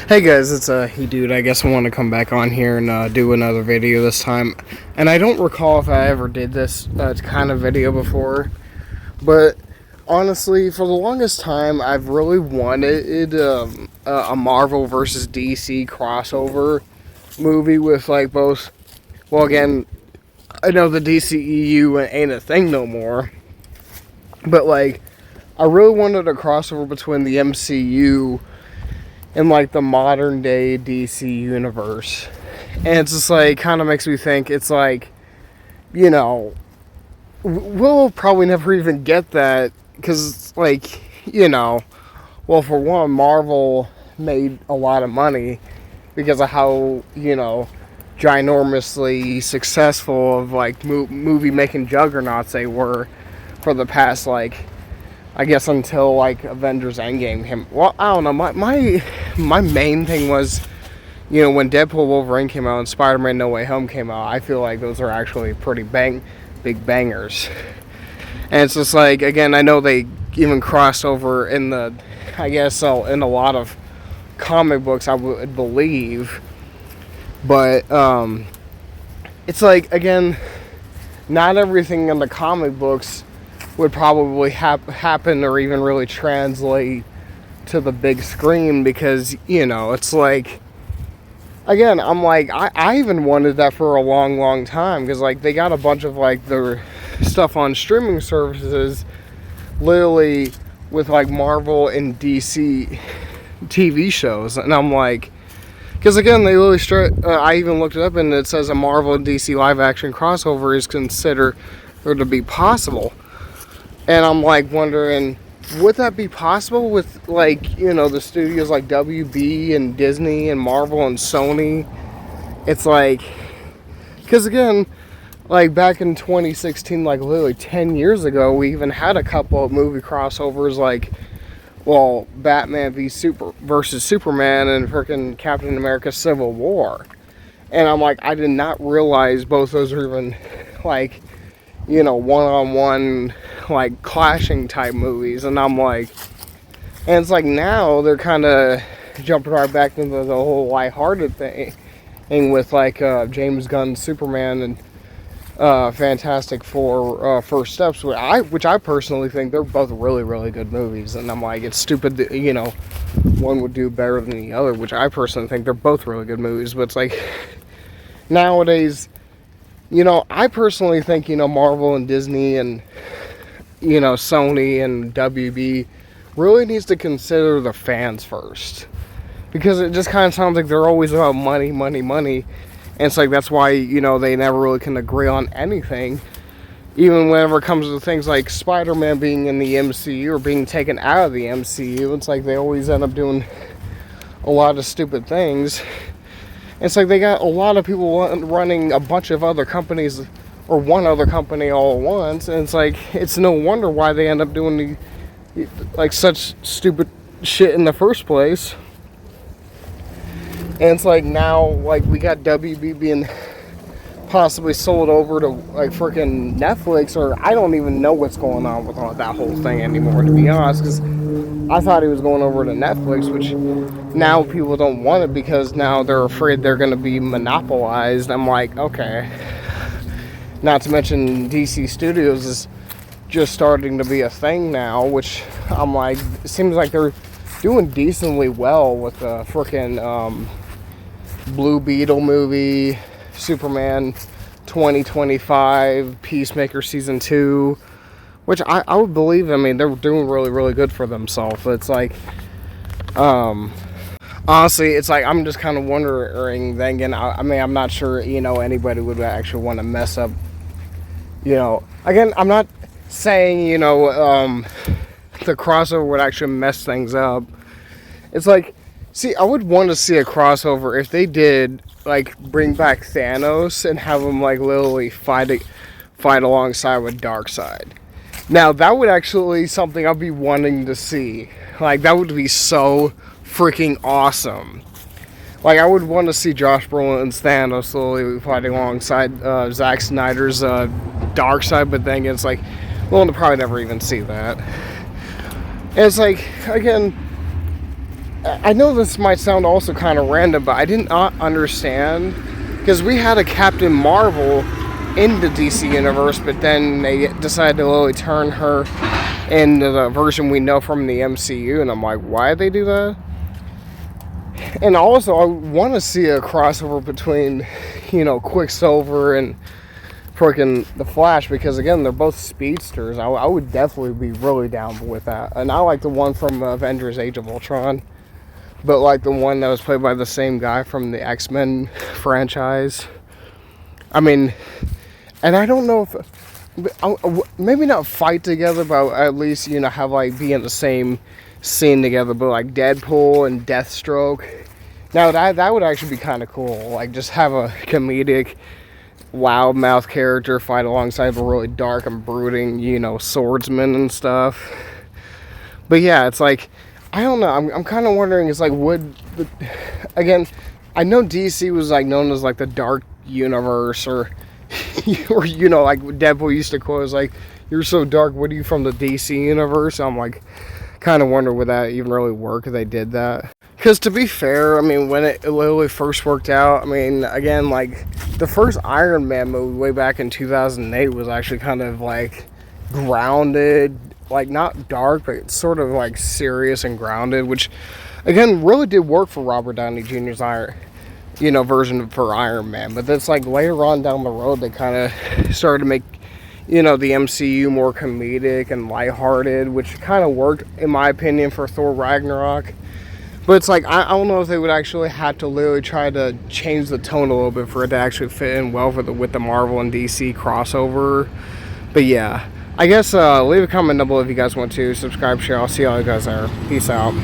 Hey guys, it's Hey Dude. I guess I want to come back on here and do another video this time. And I don't recall if I ever did this kind of video before, but honestly, for the longest time, I've really wanted a Marvel versus DC crossover movie with like both. Well, again, I know the DCEU ain't a thing no more, but like, I really wanted a crossover between the MCU in like the modern day DC universe. And it's just like kind of makes me think it's like, you know, we'll probably never even get that because like, well, for one, Marvel made a lot of money because of how, ginormously successful of like movie making juggernauts they were for the past like, I guess until like Avengers Endgame came. Well, I don't know. My main thing was, when Deadpool Wolverine came out and Spider-Man No Way Home came out. I feel like those are actually pretty big bangers. And it's just like, again, I know they even crossed over in the, I guess so, in a lot of comic books, I would believe. But it's like, again, not everything in the comic books would probably happen or even really translate to the big screen because, it's like, again, I'm like, I even wanted that for a long time because, like, they got a bunch of, like, their stuff on streaming services literally with, like, Marvel and DC TV shows, and I'm like, because, again, they literally I even looked it up and it says a Marvel and DC live-action crossover is considered or to be possible. And I'm like wondering, would that be possible with like, the studios like WB and Disney and Marvel and Sony? It's like, because again, like back in 2016, like literally 10 years ago, we even had a couple of movie crossovers like, well, Batman versus Superman and freaking Captain America Civil War. And I'm like, I did not realize both those were even like, one-on-one, like, clashing type movies. And I'm like, and it's like now they're kind of jumping right back into the whole lighthearted thing with, like, James Gunn's Superman and Fantastic Four First Steps, which I personally think they're both really good movies. And I'm like, it's stupid that, one would do better than the other, which I personally think they're both really good movies. But it's like, nowadays, I personally think, Marvel and Disney and, Sony and WB really needs to consider the fans first. Because it just kind of sounds like they're always about money. And it's like, that's why, they never really can agree on anything. Even whenever it comes to things like Spider-Man being in the MCU or being taken out of the MCU, it's like they always end up doing a lot of stupid things. It's like they got a lot of people running a bunch of other companies or one other company all at once, and it's like, it's no wonder why they end up doing like such stupid shit in the first place. And it's like now, like, we got WB being possibly sold over to like freaking Netflix, or I don't even know what's going on with that whole thing anymore, to be honest, because I thought he was going over to Netflix, which now people don't want it because now they're afraid they're going to be monopolized. I'm like, okay. Not to mention DC Studios is just starting to be a thing now, which I'm like, it seems like they're doing decently well with the freaking Blue Beetle movie, Superman 2025, Peacemaker Season 2, which I would believe. I mean, they're doing really good for themselves. But it's like, honestly, it's like, I'm just kind of wondering, then again, I mean, I'm not sure, anybody would actually want to mess up, again, I'm not saying, the crossover would actually mess things up. It's like, see, I would want to see a crossover if they did, like, bring back Thanos and have him, like, literally fight alongside with Darkseid. Now, that would actually something I'd be wanting to see. Like, that would be so freaking awesome. Like, I would want to see Josh Brolin's Thanos slowly fighting alongside Zack Snyder's Darkseid, but then it's like, we'll probably never even see that. And it's like, again, I know this might sound also kind of random, but I did not understand, because we had a Captain Marvel in the DC universe, but then they decided to literally turn her into the version we know from the MCU, and I'm like, why did they do that? And also, I want to see a crossover between, Quicksilver and freaking the Flash, because again, they're both speedsters. I would definitely be really down with that. And I like the one from Avengers Age of Ultron, but like the one that was played by the same guy from the X-Men franchise. I mean, and I don't know if maybe not fight together, but at least have like be in the same scene together. But like Deadpool and Deathstroke, now that would actually be kind of cool. Like just have a comedic loudmouth character fight alongside a really dark and brooding, swordsman and stuff. But yeah, it's like, I don't know. I'm kind of wondering. It's like, again, I know DC was like known as like the dark universe, or like Deadpool used to quote, was like, "You're so dark. What are you, from the DC universe?" I'm like, kind of wonder would that even really work if they did that. Because to be fair, I mean, when it literally first worked out, I mean, again, like the first Iron Man movie way back in 2008 was actually kind of like grounded, like not dark, but sort of like serious and grounded, which again really did work for Robert Downey Jr.'s version for Iron Man. But that's like later on down the road, they kind of started to make the MCU more comedic and lighthearted, which kind of worked in my opinion for Thor Ragnarok. But it's like, I don't know if they would actually have to literally try to change the tone a little bit for it to actually fit in well with the Marvel and DC crossover. But yeah, I guess leave a comment down below if you guys want to. Subscribe, share. I'll see all you guys there. Peace out.